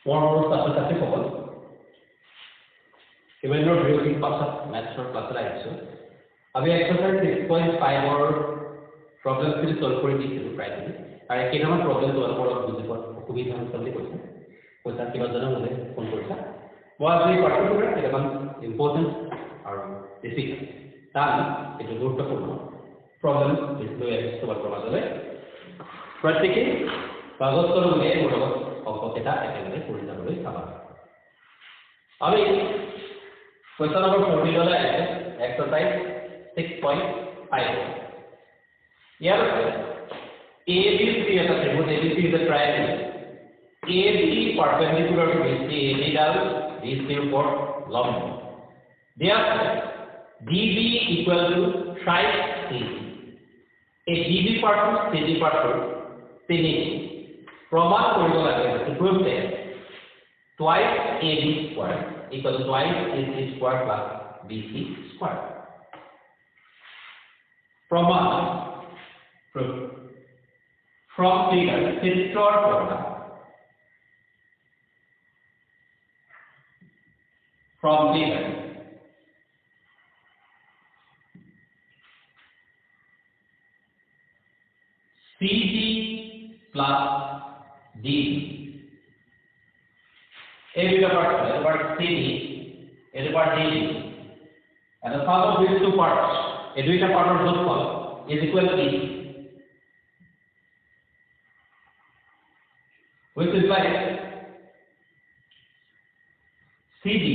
More ছাত্ৰ-ছাত্ৰী সকল কেমেনৰ ভিডিঅ' পাছত মেথছৰ ক্লাছ আহিছো আমি এক্সাৰসাইজ 6.5 ৰ প্ৰবলেমখিনি সলভ কৰি দিছিলো প্ৰায়খিনি আৰু কেইটামান প্ৰবলেম তোমালোকৰ লগত বুজি পোৱা অসুবিধা হৈছে বুলি কৈছে কৈছা কিবা জানো মোলে ফোন কৰিছা মই আজি পাৰ্টিকুলাৰ কেইটামান ইম্পৰ্টেণ্ট আৰু ডিফিকাল্ট তাৰ এইটো গুৰুত্বপূৰ্ণ প্ৰবলেম লৈ আহিছো তোমালোকৰ মাজলৈ প্ৰত্যেকে কাগজ কলম উলিয়াই মোৰ লগত অংককেইটা একেলগে কৰি যাবলৈ চাবা আমি question number 14 वाला है exercise 6.5 यार ABC is a triangle ABC is a triangle AB perpendicular to BC AB does BC for long therefore DB equal to side CD a DB part to CD part to CD प्रमाण কৰিব লাগে to prove that twice AB square equal to twice AC square plus BC square. From figure, picture formula. From figure, CD plus DB. A bit part CD, a part DB, and the sum of these two parts, a bit part of both parts, is equal to E, which is like CD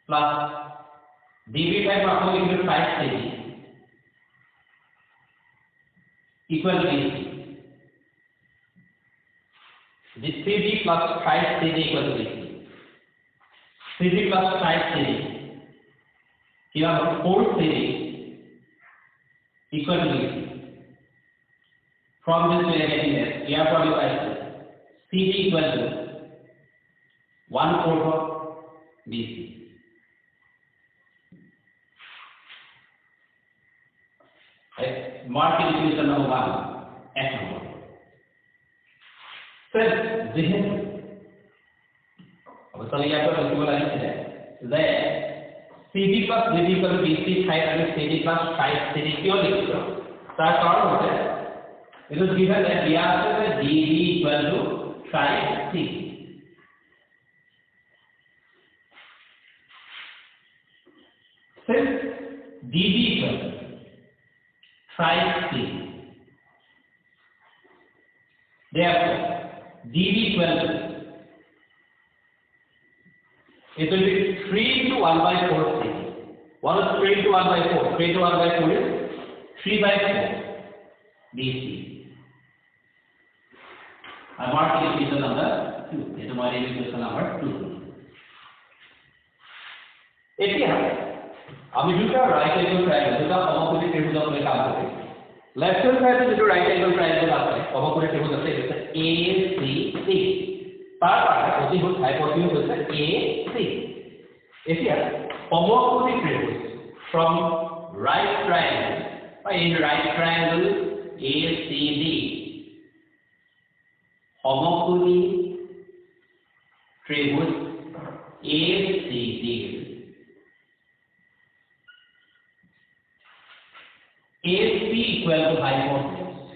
plus DB by part equal to side CD equal to EC. This CD plus side CD equal to BC. CD plus side CD. Here 4 CD equal to BC. From this we are getting this. Here from this I see CD equal to 1/4 of BC. Right? Mark equation number 1 F number. Sir, जिन्हें अब चलिए यहाँ पर रखने वाला है that CD plus DB equal to BC side and CD plus side CD क्यों लिखते हो? तार कारण होता है it is given that we are saying DB equal to side CD. Since DB equal to side CD, therefore DB equal to it will be 3 into 1 by 4 CD. What is 3 into 1 by 4? 3 into 1 by 4 is 3 by 4 BC. I mark the equation number 2. This is my equation number 2. এতিয়া আমি দুটা right angle triangle দুটা সমকোণী ত্রিভুজ লৈ কাম কৰিম left hand সাইডে যেটো right angle triangle আছে সমকোণী ত্রিভুজ আছে এটা ACC তাৰ পাশে অতিভুজ হাইপোটেনিউজ হৈছে AC এতিয়া সমকোণী ত্রিভুজ from right triangle or in right triangle ACD সমকোণী ত্রিভুজ ACD AC equal to hypotenuse.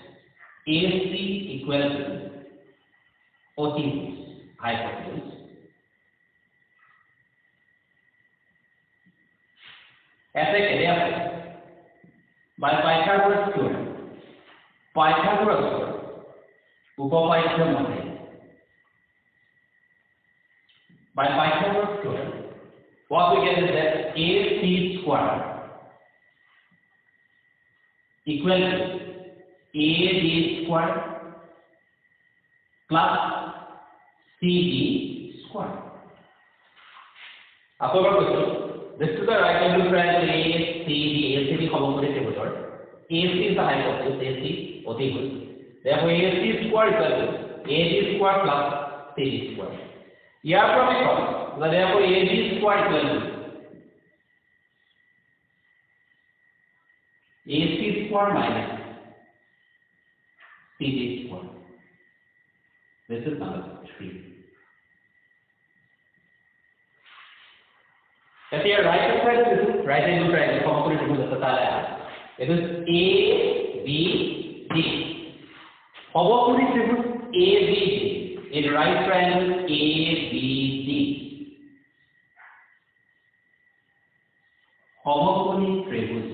AC equal to hypotenuse. ऐसे कहते हैं by Pythagoras Theorem. Pythagoras Theorem. उपपाद्य मते. By Pythagoras Theorem, what we get is that AC square equal to AD square plus CD square. After this is the right angle triangle ACD. ACD সমকোণী ত্রিভুজৰ AC is the hypotenuse. AC অতিভুজ. Therefore AC square equal to AD square plus CD square. ইয়াৰ পৰা আমি পাম therefore AD square equal to AC square minus CD square. This is number 3. এতিয়া right hand side দিছো right angle ট্ৰায়াঙ্গল সমকোণী ত্ৰিভুজ আছে তালে এটা এ B D সমকোণী ত্রিভুজ A B D in right triangle A B D সমকোণী ত্রিভুজ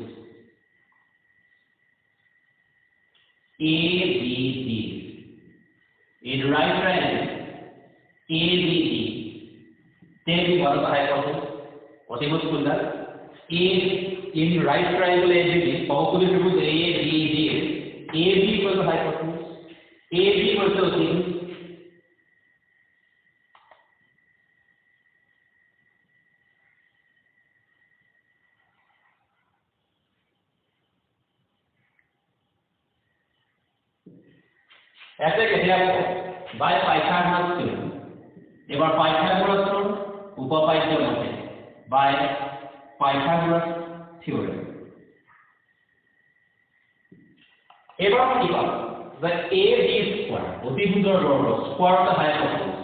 A B D in right triangle A B D then we want the hypotenuse what is it that A in right triangle A B D সমকোণী ত্রিভুজ A B D A B equal to hypotenuse A B equal to hypotenuse ऐसे कहते हैं by Pythagoras theorem এবার Pythagoras theorem উপপাদ্য মতে by Pythagoras theorem এবার কি পাবো the AB square অতিভুজৰ বর্গ square of the hypotenuse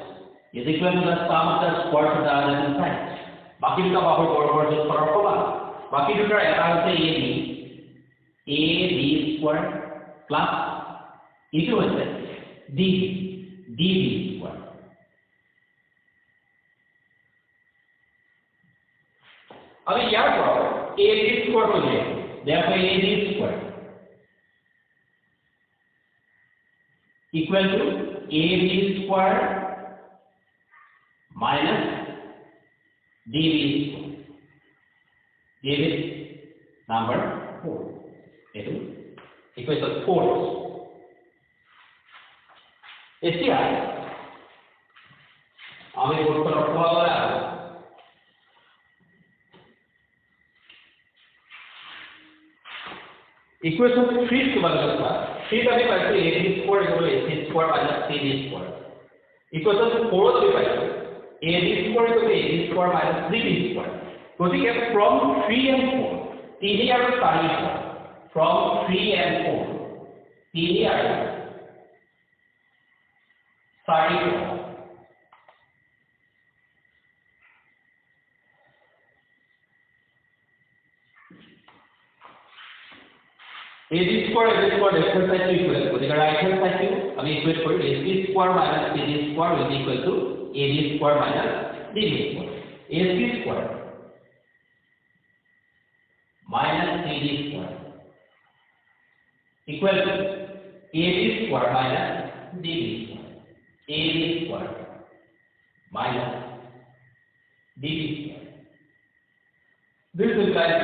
is equal to the sum of the square of the adjacent sides বাকি দুটা বাহুৰ বৰ্গৰ যোগ কৰাৰ সমান বাকি দুটাৰ এটা হৈছে AB square plus ইটো হৈছে DB square अब याद करो AB square हो जाए therefore AB square equal to AB square minus DB square this is number 4 it is equal to 4 এতিয়া আমি বর্তমান অর্থভাবে ইকুয়েশন 3 কে বলা যাচ্ছে 3 আমি পাইছি a b square equal to ac square minus cd square equation 4 আমি পাইছি a b square equal to ac square minus cd square গতিকে from 3 and 4 তিনি আৰু 4 from 3 and 4 তিনি আৰু 4 AB square left hand side to equal to the right hand side to আমি equate করি AC square minus CD square will be equal to AB square minus DB square AC square minus CD square equal to AB square minus DB square AB square minus DB square this is like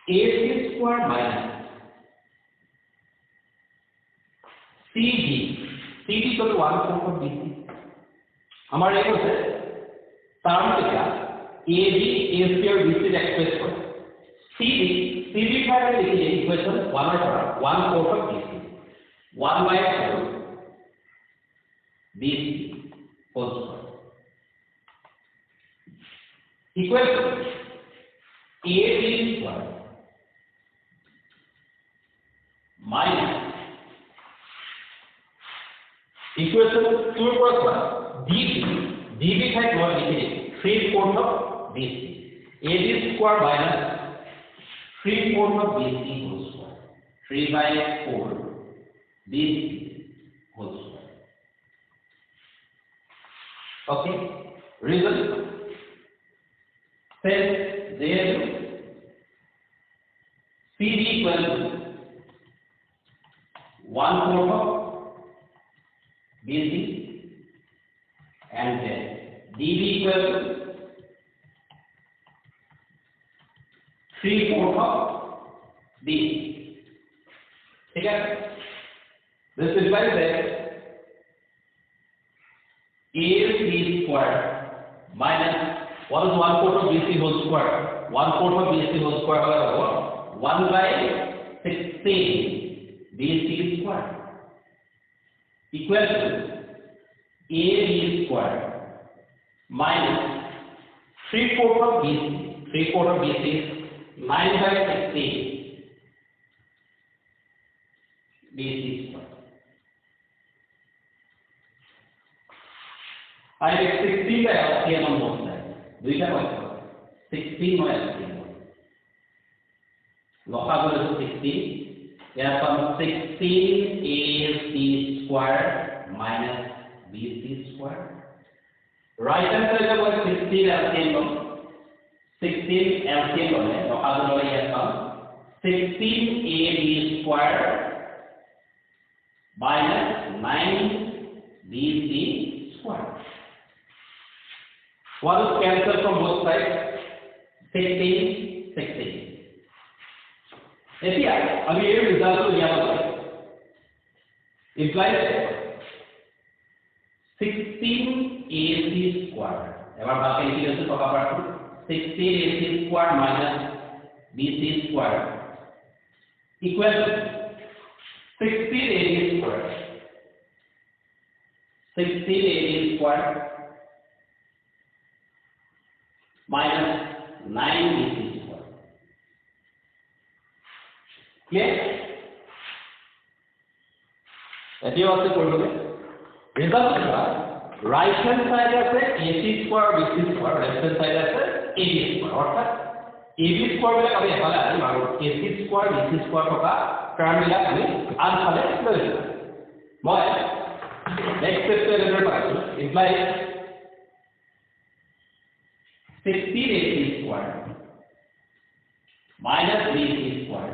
AC square minus CD equal to 1/4 of BC हमारे ये होता है तार में क्या AB AC और BC express कर CD five में लिखिए equation 1/4 of BC 1/4 BC whole square equal to AB square minus equation 2 plus 1 db type what is 3/4 of bc ab square minus 3/4 of bc whole square 3/4 bc whole square okay reason then there cd equal to 1/4 of BC and then DB equal to 3/4 of BC. ठीक है? This is why that AC square minus what is 1/4 of BC whole square? 1/4 of BC whole square होगा 1/16 BC square equal to AB square minus 3/4 of BC 3/4 of BC is 9/16 BC square I have 16 by LCM on both sides. Do you have 16 by LCM? Log is 16. Here comes 16 AC square minus BC square. Right hand side of 16 LCM. 16 LCM on it. Log here comes 16 AB square minus 9 BC square. What is cancelled from both sides? 16, 16. If we result implies 16 AC square. Ever 16 AC square minus BC square equals 16 AC square. 16 AC square minus 9 BC square. Clear? That is also called result. Right hand side of AC square BC square, left hand side of AB square. Orthat AB square will come here. AC square BC square hoga term will come unfale. More next step implies 16 AC square minus BC square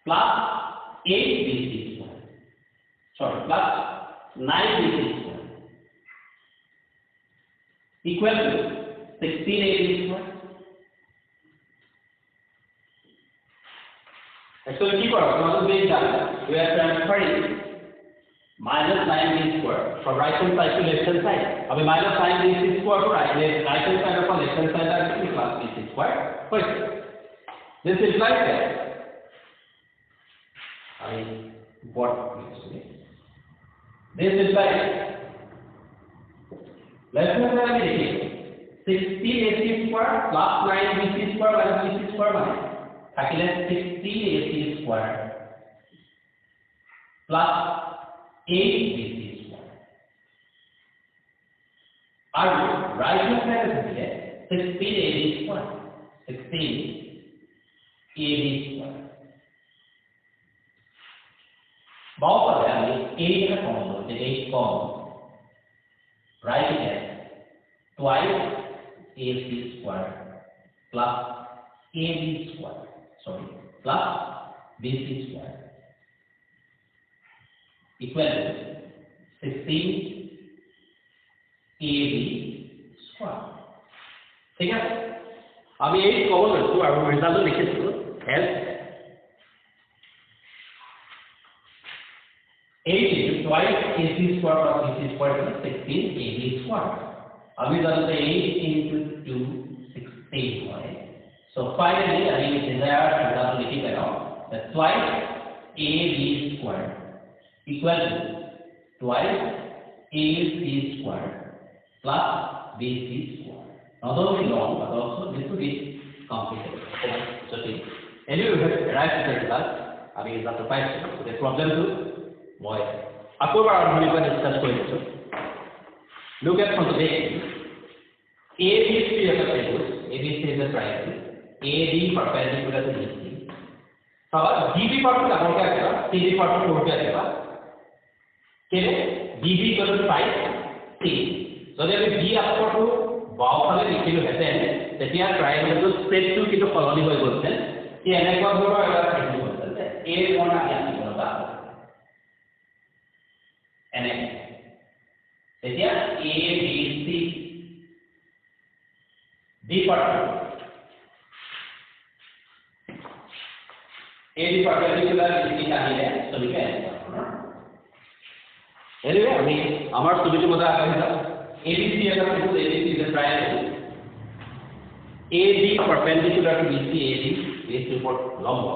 plus 8 BC square. Sorry, plus 9 BC square equal to 16 AC square. Actually, we are transferring minus 9 BC square from right hand side to left hand side. Abhi minus 9 BC square to right hand side of left hand side are plus BC square. First, this implies that this implies left hand side is 16 AC square plus 9 BC square minus BC square minus 16 AC square plus 8 BC square. Our right hand side is 16 AB square. 16 AB square. Both of them is 8 common, the 8 common. Right hand twice AC square plus AB square. Sorry, plus BC square equal to 16 AB square. ठीक है? अब ये common रखो और result लिखे तो L 8 into twice AC square plus BC square plus 16 AB square. अभी result 8 into 2 16 है. So finally, I mean, desired result लिखी करो that twice AB square equal to twice AC square plus BC square. Not only long, but also little bit complicated. So, anyway, we have arrived at the result. I mean, that's the point. So, the problem to boy. October or November discuss question. Look at from the beginning. ABC is a triangle. ABC is a triangle. AD perpendicular to BC. So, DB part को क्या करेगा? CD part को क्या करेगा? केले DB equal to 5 C. So, जब B आपको तो बाव वाले लिखे हुए हैं তেতিয়া ट्रायंगल तो स्ट्रेट टू की तो कॉलोनी हो बोलते हैं कि एने को हम लोग अगर ट्रायंगल बोलते हैं A कोना क्या होता है एने তেতিয়া A B C D part AD perpendicular BC चाहिए सॉल्यूशन anyway আমি আমার সুবিধা মতো আকাইছা ABC এর মধ্যে ABC is a triangle AD perpendicular to BC AD is উপর লম্ব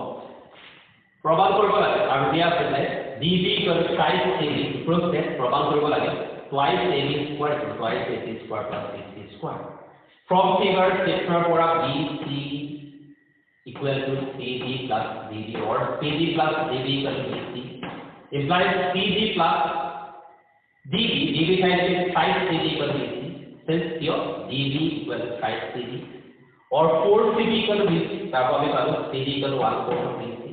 প্রমাণ করব লাগে আর দিয়া আছে DB equal to size AB প্রত্যেক প্রমাণ করব লাগে twice AB square twice AC square plus BC square from figure section পৰা BC equal to AD plus DB or CD plus DB equal to BC implies CD plus dB times 5 cd equal to BC. Since here dB equal to 5 cd or 4 cd equal to BC, therefore we have cd equal to 1/4 of BC.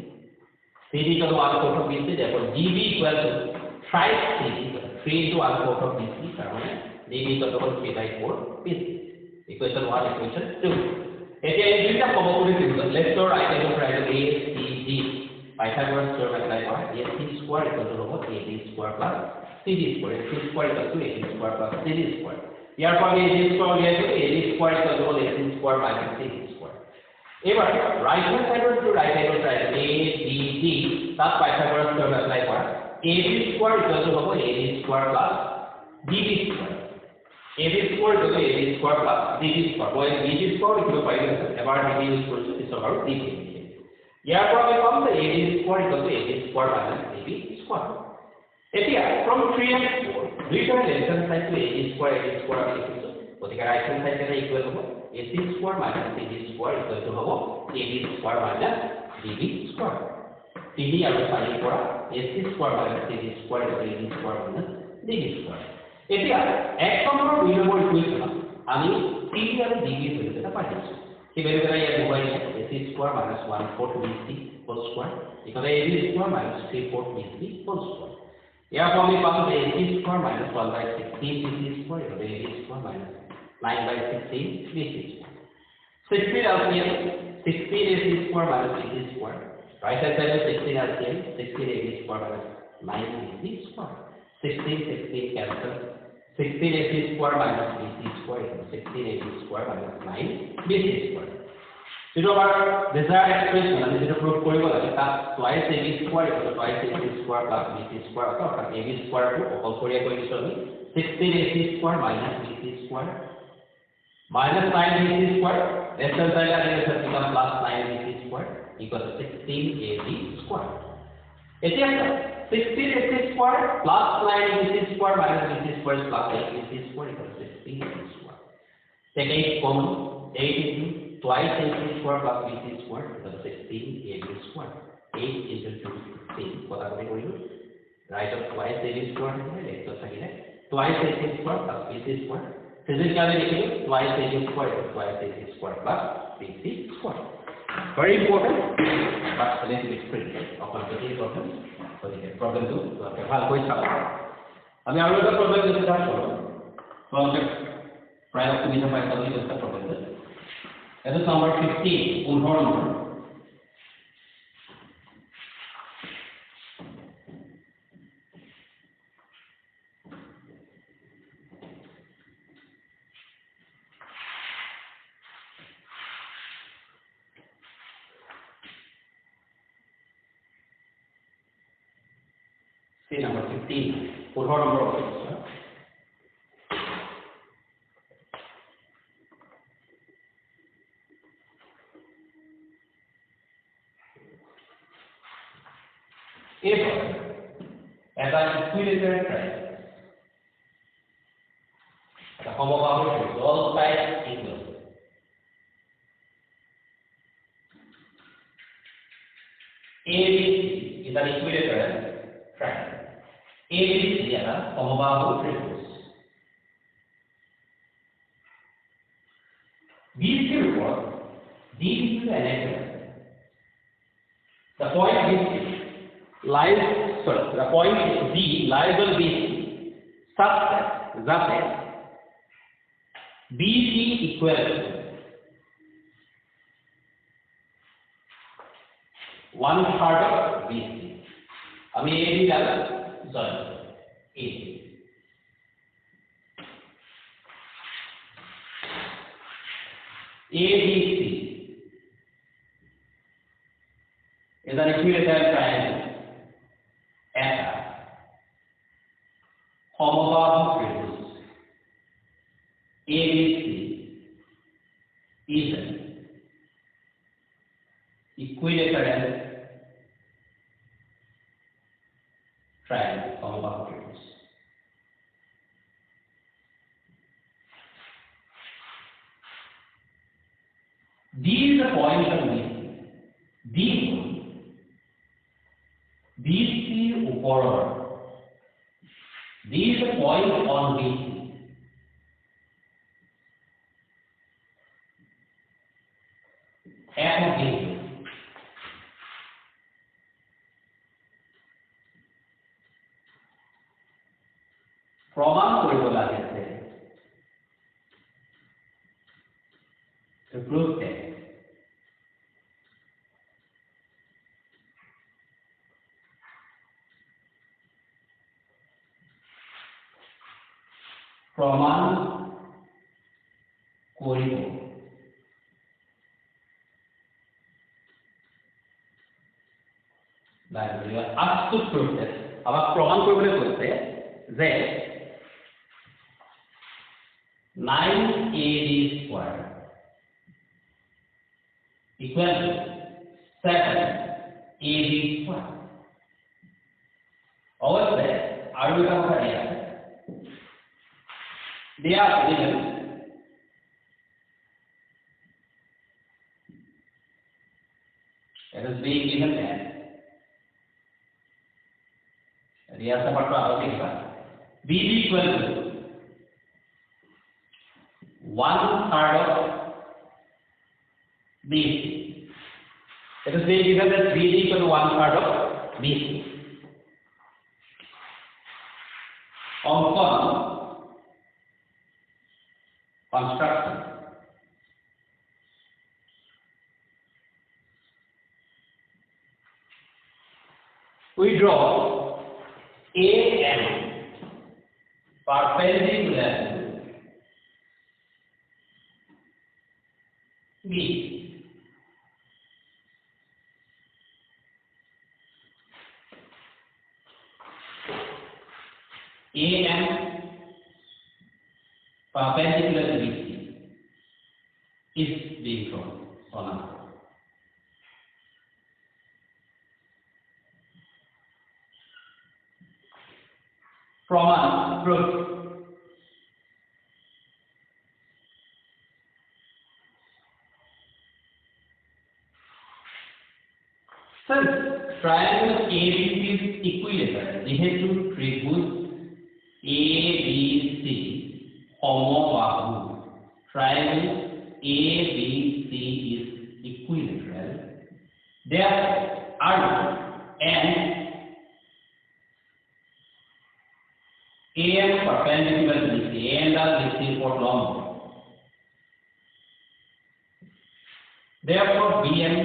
cd equal to 1/4 of BC, therefore dB equal to 5 cd, 3 into 1/4 of BC, therefore dB equal to 3/4 BC. Equation 1, equation 2. এতিয়া এই দুইটা সমকোণী ত্ৰিভুজ লেফটৰ right angle triangle ACD Pythagoras Theorem apply কৰা AC square equal to হ'ব AD square plus CD square. AC square equal to AD square plus CD square. ইয়াৰ পৰা AD square উলিয়াই দিলে AD square equal to AC square minus CD square. এবাৰ right hand সাইডৰ to right angle triangle ABD তাত Pythagoras Theorem apply কৰা AD square equal to হ'ব AD square plus DB square. AD square equal to AD square plus DB square. Boy DB square equal to 5 এবাৰ DB use কৰিছো পিছত আৰু DB. ইয়াৰ পৰা আমি পাম যে AD square equal to AD square minus DB square. এতিয়া from 3 and 4 দুইটা left hand side to AD square আমি লিখিছো। গতিকে ৰাইট হ্যান্ড সাইড এটা ইকুৱেল হ'ব AC square minus CD square equal to হ'ব AD square minus DB square. 3 আৰু 4 পৰা AC square minus CD square equal to AD square minus DB square. এতিয়া এক নম্বৰ দুই নম্বৰ ইকুৱেশ্যন আমি CD আৰু DB ভ্যালু এটা পাইছো। কি ভ্যালু এটা ইয়াত mobile AC square minus 1/4 BC whole square equal to AD square minus 3/4 BC whole square. Here from we pass the AC square minus 1/16 BC square equal to AD square minus 9/16 BC square. 16 LCM 16 AC square minus BC square. Right hand side is 16 LCM 16 AD square minus 9 BC square. 16 cancel. 16 AC square minus BC square equal to 16 AD square minus 9 BC square. So our desired expression and this proof কৰিব লাগে তাত twice AB square equal to twice AC square plus BC square অর্থাৎ AB square টো অকলশৰীয়া কৰি দিছো আমি 16 AC square minus BC square minus 9 BC square left hand side and left side become plus 9 BC square equal to 16 AB square. এতিয়া 16 AC square plus 9 BC square minus BC square is plus 8 BC square equal to 16 AC square. Take 8 common 8 into twice AC square plus BC square equal to 16 AB square. 8 into 2 16 কথা কবি কৰিলো right of twice AB square left of থাকিলে twice AC square plus BC square physically লিখিলো twice AC square equal to twice AC square plus BC square. Very important but a little bit critical of quantitative problem. So the problem 2 তো আপনি ভালকৈ চাব। আমি আৰু এটা problem যেটা করব তো আমরা প্রায় অসুবিধা পাই তাহলে এটা problem That is number 15, Jorhat number. See number 15, Jorhat number. As I equilibrium triangle, the homobound is all sides equal. ABC is an equilibrium triangle. ABC is a homobound triangle. BC report DB is an angle. The point BC lies, the point D lies on BC such that BC equal to 1/3 of BC. I mean AB does sorry AB. ABC is an equilateral triangle. Homobound triangles ABC is an equilateral triangle. Homobound triangles. D is the point of BC. D BC উপৰৰ D is a point on BC. F of BC. প্রমাণ কৰিব লাগে to prove that প্রমাণ কৰিব লাগে ask to prove that আমাক প্ৰমাণ কৰিবলৈ কৈছে যে 9AD square equal to 7AD square. অবশ্যই আৰু এটা কথা দিয়া আছে given it is being given as দিয়া আছে পাঠটো আৰু দেখিবা BD equal to 1/3 of BC. It is being given that BD equal to 1/3 of BC. Ọঙ্কন construction we draw AM perpendicular to B. AM perpendicular to BC is being drawn on a proman proof. Since triangle ABC is equilateral, যেহেতু ত্রিভুজ ABC সমবাহু, triangle ABC is equilateral, therefore and AM perpendicular to BC, and are BC for long. Therefore BM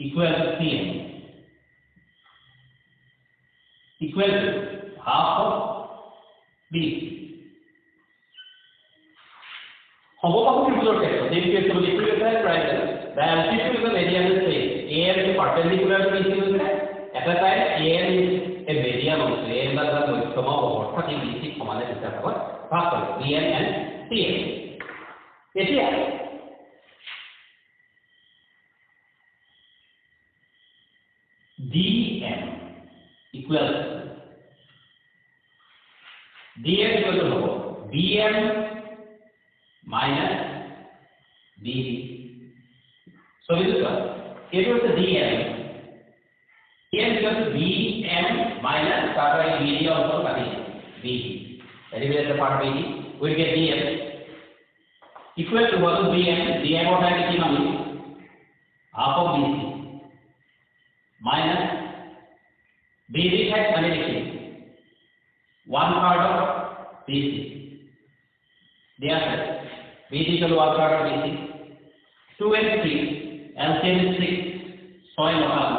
equal to CM equal to half of BC. সমবাহু ত্রিভুজৰ ক্ষেত্ৰত এই কেছটো equilateral ট্ৰায়াঙ্গল the altitude of the area is same. AM is perpendicular to BC at a time AM is a median of AM that the maximum of what is BC সমানে দিতে পাব ভাগ কৰি BM and CM. এতিয়া DM equals to BM minus BD. So this is what it was the DM equals to BM minus BD also BD. That is the part BD. We get DM equal to what is BM? BM of that is half of BC minus BD has connection 1/3 of BC. Therefore, BD equal to 1/3 of BC. 2 and 3, LCM is 6. Soil of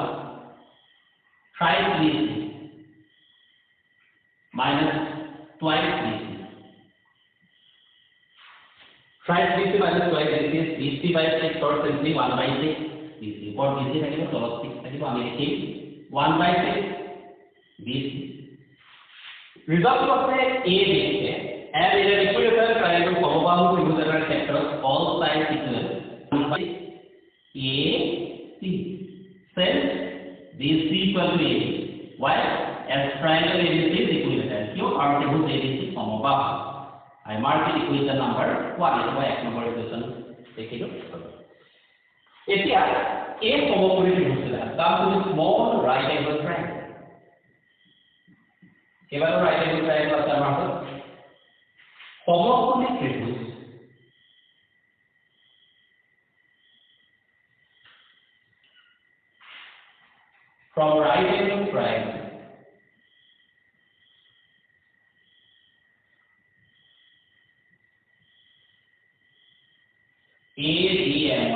thrice BC minus twice BC. Thrice BC minus twice BC is BC by 6 or simply 1/6 BC. For BC, I give 6. I give 1/6 BC. Result of the AB and in an equilateral triangle সমবাহু ত্রিভুজের ক্ষেত্ৰত all sides equal AC. Since BC equal to AB, why? As triangle ABC is equilateral. Here our ত্রিভুজ ABC সমবাহু. I mark it equation number 1. It is by X number equation. Take it. এতিয়া A সমকোণী ত্রিভুজ আছে তার মধ্যে small right angle triangle কেইবাটাও right angle triangle আছে আমাৰ হাতত সমকোণী ত্ৰিভুজ from right angle triangle ADM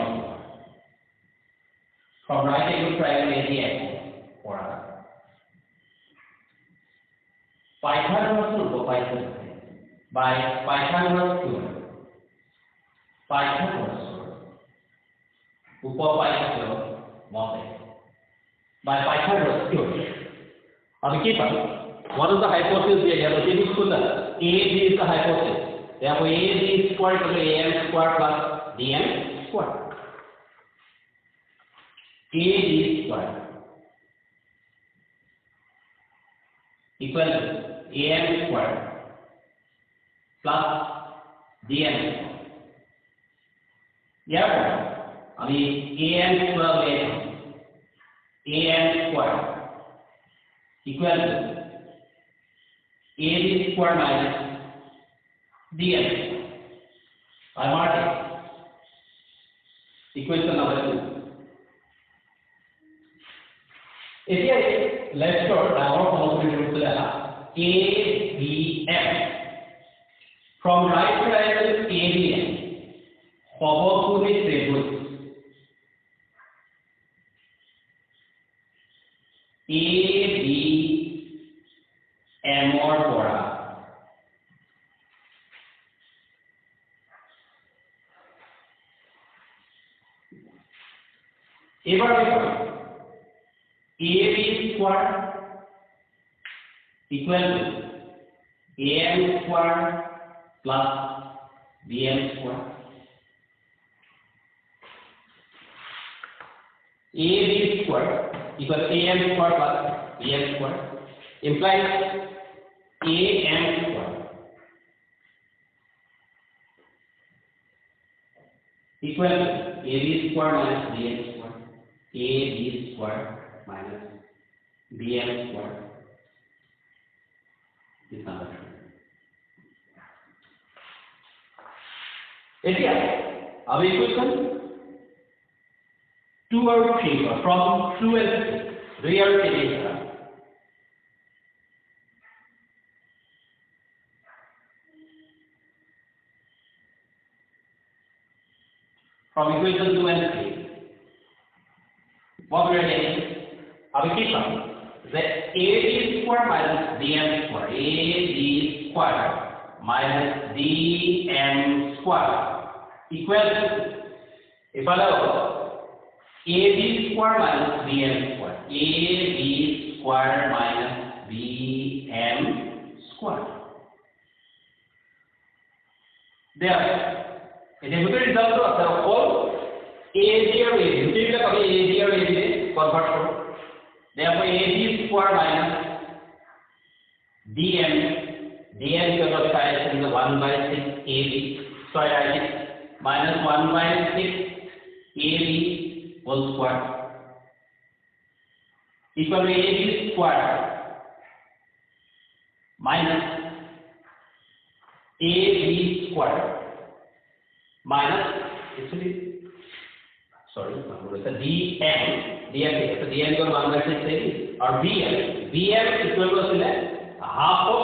from right angle triangle ADM পড়া Pythagoras উপপাদ্য by Pythagoras Theorem Pythagoras উপপাদ্য মতে by Pythagoras Theorem अब क्या पाते what is the hypothesis we have to look for that AB is the hypothesis therefore AB is square equal to AM square plus DM square AB square equal to AM square plus DM square therefore अभी AM square ले AM square equal to AB square minus DM. I mark it. Equation number 2. Here, let's start our possibility to ABM. From right triangle ABM, সমকোণী ত্রিভুজ ABM or পৰা এবার দেখো AB square equal to AM square plus BM square AB square equal to AM square plus BM square implies AM square equal to AB square minus BM square AB square minus BM square is number 2. এতিয়া our equation 2 or 3 from 2 and 3 real series from equation 2 and 3 what we are getting अब क्या करें the AB square minus BM square AB square minus BM square equal to if I allow AB square minus BM square AB square minus BM square there it is very result of the whole AB or AB ठीक है कभी AB और AB में convert करो therefore AB square minus DM DM का मतलब है इसमें 1/6 AB sorry I did minus 1/6 AB whole square equal to AB square minus AB square minus actually sorry it's a DM so DM equal to 1/6 AB or BM equal to half of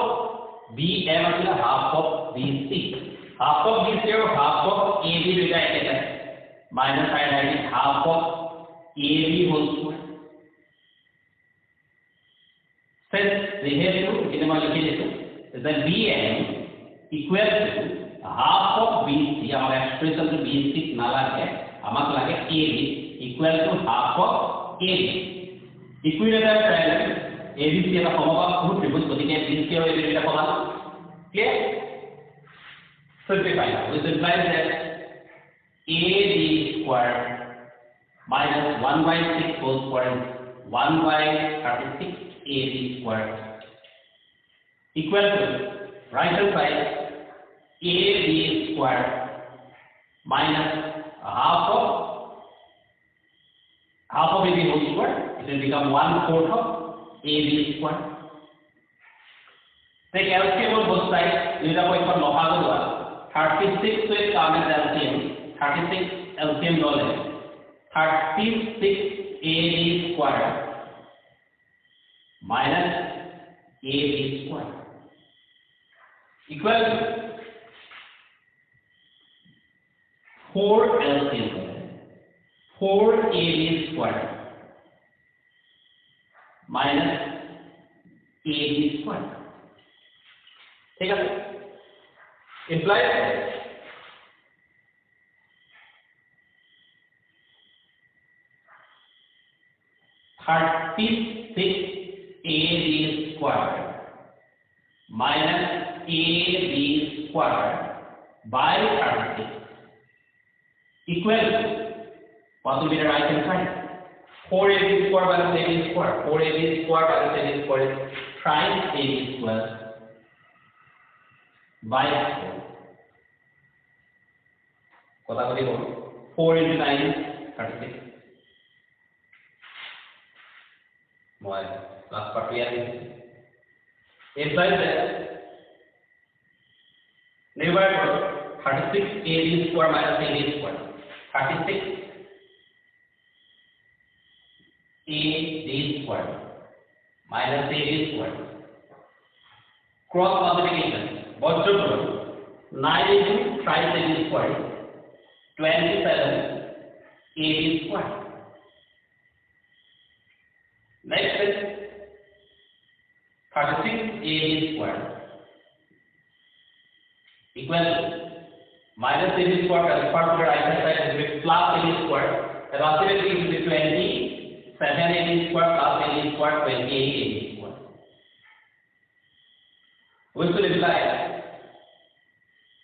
BM is half of BC half of BC or half of AB divided minus I have half of AB whole square since they have to in my location the BM equal to half of BC our expression to BC nala hai amak lage AB equal to half of AB equilateral triangle ABC eta সমবাহু খুব ত্রিভুজ গতিকে BC আৰু AB এটা সমান clear simplify now this implies that AB square minus 1/6 whole square is 1/36 AB square equal to right hand side AB square minus half of AB whole square it will become 1/4 of AB square Take LCM of both sides. You have a 36 with come as LCM. 36 LCM knowledge. 36 AB square minus AB square equal to 4 LCM. 4 AB square minus AB square. ठीक है? Implies 36 AB square minus AB square by 36 equal to what will be the right hand side? 4AB square minus AB square. 4AB square minus AB square is times AB square by 4. What are we going? 4 into 9 36. More last part we are in. Implies that never 36 AB square minus AB square. 36 AB square minus AB square. Cross multiplication. What's the problem? 9 into times AB square. 27 AB square. Next is 36 AB square equal to minus AB square transferred to the right hand side will be plus AB square. And ultimately it will be 27 AB square plus AB square 28 AB square. Which will imply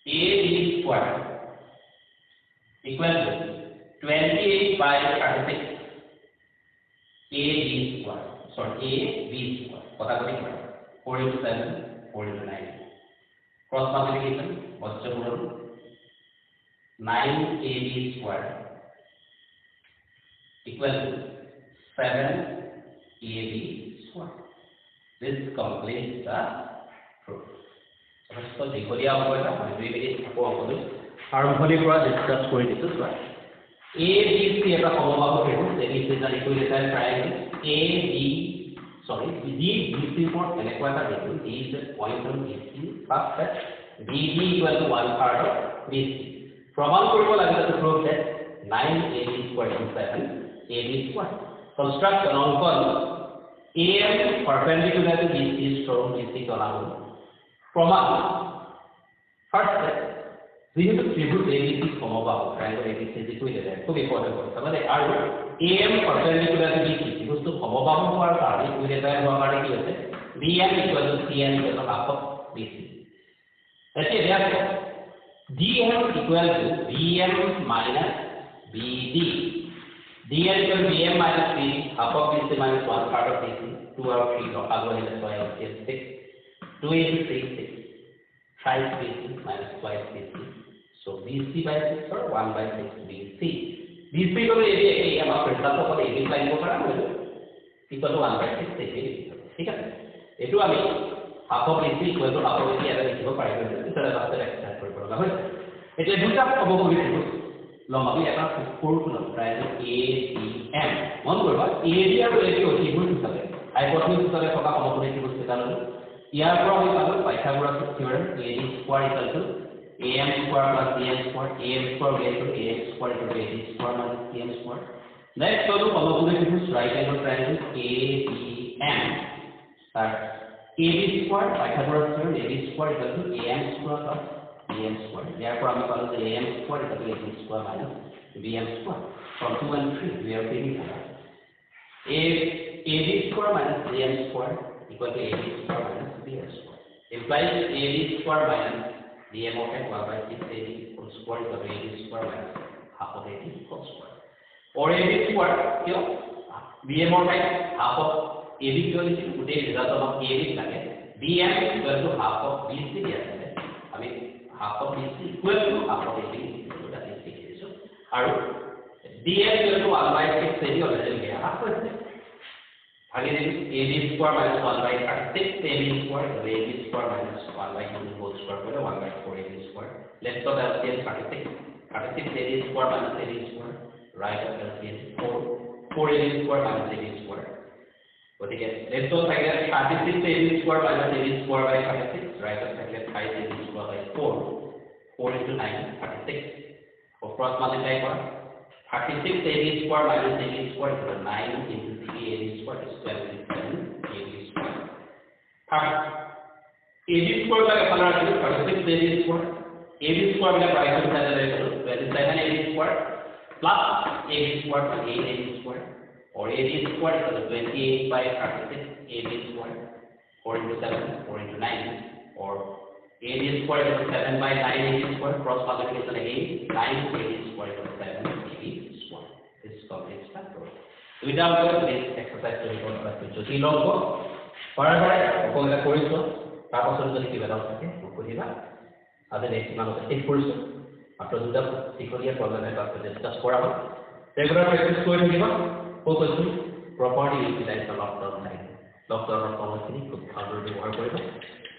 AB square equal to 28 by 36 AB square. Sorry, AB square. What are we doing? 4 into 7, 4 into 9. Cross multiplication. What's the problem? 9 AB square equal to 7 AB square. This completes the proof. So, the Korea over the harmfully for discuss for this as well. ABC is a homomorphic triangle. That is an equilateral triangle. BC for an equilateral. D is the point from BC. First step, BD equal to 1 part of BC. From one protocol, I will prove that 9AB square into 7AB square. Construct an oncon AM perpendicular to BC from BC column. From first step, we have to tribute ABC homomorphic triangle ABC is equilateral. So, important for some of the AM perpendicular to BC equals to homomorphic for our equilateral BM equal to CN equal to half of BC. Let's say therefore DM equal to BM minus BD. DM equal to BM minus BD, half of BC minus 1 part of BC. 2 out of 3, I'll go in the soil of 6. 2 into 3, 6. 5 BC minus twice BC. So BC by 6 or 1 by 6 BC. BC equal to AB of result of AB line equal to 1 by 6 AB. ठीक है? एटू आमी half of BC equal to half of BC एटा लिखिब पारिबो इतरा रास्ता extend কৰিব লগা হয় এতিয়া দুটা অবকৰি দিব লম্বাবি এটা ফৰ্মুলা ট্ৰায়াঙ্গল ADM মন কৰিবা AD আৰু AD অতিভুজ হিচাপে হাইপোটেনিউজ হিচাপে থকা অবকৰি দিব তেতালৈ ইয়াৰ পৰা আমি পালো Pythagoras Theorem AD square equal to AM square plus BM square AM square equal to AM square equal to AD square minus BM square. Next palu অবকৰি দিব right angle triangle ADM. AB square Pythagoras Theorem AB square equal to AM square plus BM square. Therefore, we call the AM square equal to AB square minus BM square. From 2 and 3, we are taking AB square minus BM square equal to AB square minus BM square. Implies AB square minus BM of n 1 by 6 AB whole square equal to AB square minus half of AB whole square. Or AB square, BM of n half of AB equal to today result of AB লাগে BM equal to half of BC আছে আমি half of BC equal to half of AB that is equation আৰু BM equal to 1 by 6 AB already we have Again, AB square minus 1 by 36 AB square, so AB square minus 1 by 2 whole square, 1 by 4 AB square. Let's go to LCM 36. 36 AB square minus AB square, right of LCM 4 AB square minus AB square. Okay, let's go to 36 AB square minus AB square by 36, right of 5 AB square by 4 into 9, 36. So cross multiply for 36 AB square minus AB square is 9 into 3 AB square is 27 AB square. AB square by 36 AB square. AB square by 27 AB square plus AB square by 8 AB square, or AB square is 28 by 36 AB square, 4 into 7, 4 into 9, or AB square is 7 by 9 AB square, cross multiplication again, 9 AB square is 7 AB square. This completes that row. Without this exercise to record back to Jyoti Logo, further, Okonga Koriso, Papa Sundari Kivana, Okudiva, other next one of the six person, after the Sikoria problem after discuss for our regular practice square given, focus to properly utilize the lockdown time. Lockdown of policy could cover the work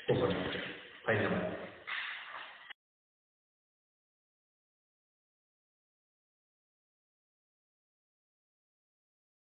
over.